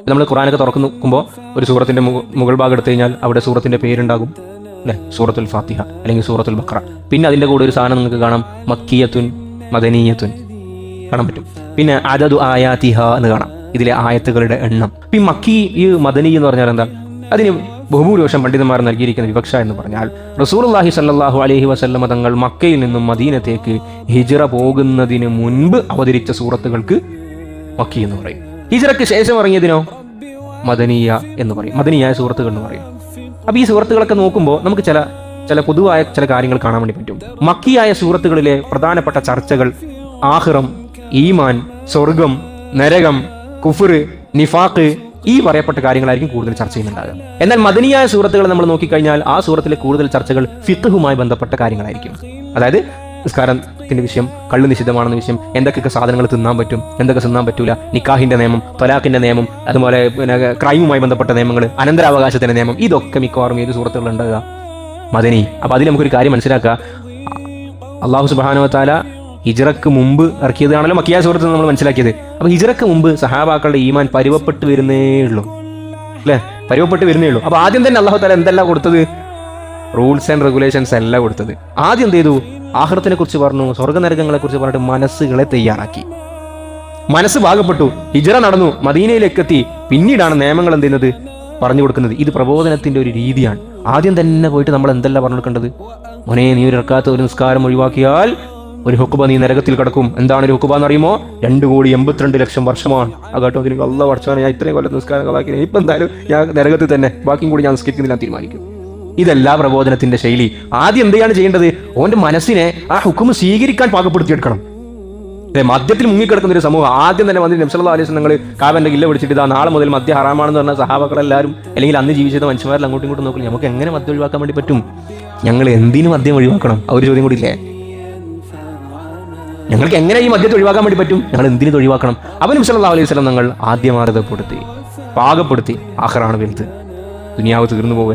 നമ്മൾ ഖുർആനൊക്കെ തുറക്കുമ്പോൾ ഒരു സൂറത്തിന്റെ മുകൾ ഭാഗം എടുത്തു കഴിഞ്ഞാൽ അവിടെ സൂറത്തിന്റെ പേരുണ്ടാകും അല്ലെ, സൂറത്തുൽ ഫാത്തിഹ അല്ലെങ്കിൽ സൂറത്തുൽ ബഖറ. പിന്നെ അതിന്റെ കൂടെ ഒരു സാധനം നിങ്ങൾക്ക് കാണാം, മക്കിയത്തുൻ മദനീയത്തുൻ കാണാൻ പറ്റും. പിന്നെ അദദു ആയാതിഹ എന്ന് കാണാം, ഇതിലെ ആയത്തുകളുടെ എണ്ണം. ഈ മക്കി ഈ മദനി എന്ന് പറഞ്ഞാൽ എന്താ? അതിന് ബഹുഭൂരിപക്ഷം പണ്ഡിതന്മാർ നൽകിയിരിക്കുന്ന വിവക്ഷ എന്ന് പറഞ്ഞാൽ റസൂലുള്ളാഹി സ്വല്ലല്ലാഹു അലൈഹി വസല്ലമ തങ്ങൾ മക്കയിൽ നിന്നും മദീനത്തേക്ക് ഹിജ്റ പോകുന്നതിന് മുൻപ് അവതരിച്ച സൂറത്തുകൾക്ക് മക്കി എന്ന് പറയും. ഹിജ്റയ്ക്ക് ശേഷം ഇറങ്ങിയതിനോ മദനിയ എന്ന് പറയും, മദനിയായ സൂറത്തുകൾ എന്ന് പറയും. അപ്പൊ ഈ സൂറത്തുകളൊക്കെ നോക്കുമ്പോൾ നമുക്ക് ചില പൊതുവായ ചില കാര്യങ്ങൾ കാണാൻ വേണ്ടി പറ്റും. മക്കിയായ സൂറത്തുകളിലെ പ്രധാനപ്പെട്ട ചർച്ചകൾ ആഖിറം, ഈമാൻ, സ്വർഗം, നരകം, കുഫ്ർ, നിഫാഖ്, ഈ പറയപ്പെട്ട കാര്യങ്ങളായിരിക്കും കൂടുതൽ ചർച്ച ചെയ്യുന്നുണ്ടാകുക. എന്നാൽ മദനിയായ സൂറത്തുകൾ നമ്മൾ നോക്കിക്കഴിഞ്ഞാൽ ആ സൂറത്തിലെ കൂടുതൽ ചർച്ചകൾ ഫിഖ്ഹുമായി ബന്ധപ്പെട്ട കാര്യങ്ങളായിരിക്കും. അതായത് നിസ്കാരത്തിന്റെ വിഷയം, കള്ള് നിഷിദ്ധമാണെന്ന വിഷയം, എന്തൊക്കെ സാധനങ്ങൾ തിന്നാൻ പറ്റും, എന്തൊക്കെ തിന്നാൻ പറ്റൂല, നിക്കാഹിന്റെ നിയമം, തൊലാഖിന്റെ നിയമം, അതുപോലെ പിന്നെ ക്രൈമുമായി ബന്ധപ്പെട്ട നിയമങ്ങൾ, അനന്തരാവകാശത്തിന്റെ നിയമം, ഇതൊക്കെ മിക്കവാറും ഏത് സൂറത്തുകൾ ഉണ്ടാകുക? മദനി. അപ്പൊ അതിൽ നമുക്കൊരു കാര്യം മനസ്സിലാക്കുക, അള്ളാഹു സുബ്ഹാനഹു വ തആല ഹിജ്റക്ക് മുമ്പ് ഇറക്കിയതാണല്ലോ മക്കിയ സൂറത്ത് നമ്മൾ മനസ്സിലാക്കിയത്. അപ്പൊ ഹിജ്റക്ക് മുമ്പ് സഹാബാക്കളുടെ ഈമാൻ പരുവപ്പെട്ട് വരുന്നേ ഉള്ളൂ അല്ലെ, പരുവപ്പെട്ട് വരുന്നേ ഉള്ളൂ. അപ്പൊ ആദ്യം തന്നെ അള്ളാഹു തആല എന്തെല്ലാം കൊടുത്തത്? റൂൾസ് ആൻഡ് റെഗുലേഷൻസ് അല്ല കൊടുത്തത്. ആദ്യം എന്ത് ചെയ്തു? ആഖിറത്തിനെ കുറിച്ച് പറഞ്ഞു, സ്വർഗ്ഗനരകങ്ങളെ കുറിച്ച് പറഞ്ഞിട്ട് മനസ്സുകളെ തയ്യാറാക്കി. മനസ്സ് ഭാഗപ്പെട്ടു, ഹിജ്റ നടന്നു, മദീനയിലേക്ക് എത്തി. പിന്നീടാണ് നിയമങ്ങൾ എന്ത് ചെയ്യുന്നത്? പറഞ്ഞു കൊടുക്കുന്നത്. ഇത് പ്രബോധനത്തിന്റെ ഒരു രീതിയാണ്. ആദ്യം തന്നെ പോയിട്ട് നമ്മൾ എന്തല്ല പറഞ്ഞു കൊടുക്കേണ്ടത്? മോനെ, നീ ഒരു റക്കാത്ത് ഒരു നിസ്കാരം ഒഴിവാക്കിയാൽ ഒരു ഹുക്കുബ നീ നരകത്തിൽ കിടക്കും. എന്താണ് ഒരു ഹുക്കുബ എന്ന് പറയുമ്പോൾ 2,82,00,000 വർഷമാണ്. ആ കേട്ടോ, എനിക്ക് അല്ലാഹ് പഠിച്ചവനെ, ഞാൻ ഇത്രയും കൊല്ലം നിസ്കാരങ്ങളാക്കി, ഇപ്പൊ എന്തായാലും ഞാൻ നരകത്തിൽ തന്നെ, ബാക്കിയും കൂടി ഞാൻ നിസ്കരിക്കുന്നില്ല തീരുമാനിക്കും. ഇതല്ല പ്രബോധനത്തിന്റെ ശൈലി. ആദ്യം എന്താണ് ചെയ്യേണ്ടത്? ഓന്റെ മനസ്സിനെ ആ ഹുക്കുമ് സ്വീകരിക്കാൻ പാകപ്പെടുത്തിയെടുക്കണം. മദ്യത്തിൽ മുങ്ങിക്കിടക്കുന്ന ഒരു സമൂഹം ആദ്യം തന്നെ വന്നിട്ട് നബി സല്ലല്ലാഹു അലൈഹി വസല്ലം നിങ്ങൾ കാബന്റെ കില്ല പിടിച്ചിട്ട് ഇതാ നാളെ മുതൽ മദ്യം ഹറാമാണെന്ന് പറഞ്ഞ സഹാബകളെല്ലാവരും അല്ലെങ്കിൽ അന്ന് ജീവിച്ചിരുന്ന മനുഷ്യന്മാരിൽ അങ്ങോട്ടും ഇങ്ങോട്ടും നോക്കും, നമുക്ക് എങ്ങനെ മദ്യം ഒഴിവാക്കാൻ വേണ്ടി പറ്റും? ഞങ്ങൾ എന്തിനു മദ്യം ഒഴിവാക്കണം? ആ ഒരു ചോദ്യം കൂടി ഇല്ലേ? ഞങ്ങൾക്ക് എങ്ങനെ ഈ മദ്യത്തെ ഒഴിവാക്കാൻ വേണ്ടി പറ്റും? ഞങ്ങൾ എന്തിനു ഒഴിവാക്കണം? അപ്പോൾ നബി സല്ലല്ലാഹു അലൈഹി വസല്ലം ഞങ്ങൾ ആദ്യമാർഗപ്പെടുത്തി പാകപ്പെടുത്തി, ആഖിറാണ് വലുത്, ദുനിയാവ് തീർന്നു പോവുക,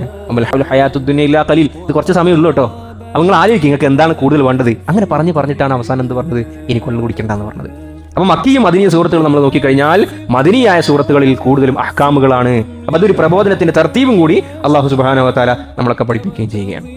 ഇത് കുറച്ച് സമയമുള്ളൂ കേട്ടോ. അപ്പോൾ നിങ്ങൾ ആലോചിക്കും നിങ്ങൾക്ക് എന്താണ് കൂടുതൽ വേണ്ടത്. അങ്ങനെ പറഞ്ഞിട്ടാണ് അവസാനം എന്ത് പറഞ്ഞത്? ഇനി കൊല്ലം കുടിക്കണ്ടെന്ന് പറഞ്ഞത്. അപ്പോൾ മക്കിയും മദനിയ സൂറത്തുകൾ നമ്മൾ നോക്കിക്കഴിഞ്ഞാൽ മദനിയായ സൂറത്തുകളിൽ കൂടുതലും അഹ്കാമുകളാണ്. അപ്പോൾ അതൊരു പ്രബോധനത്തിന്റെ തർത്തീബും കൂടി അല്ലാഹു സുബ്ഹാനഹു വ തആല നമ്മളൊക്കെ പഠിപ്പിക്കുകയും ചെയ്യുകയാണ്.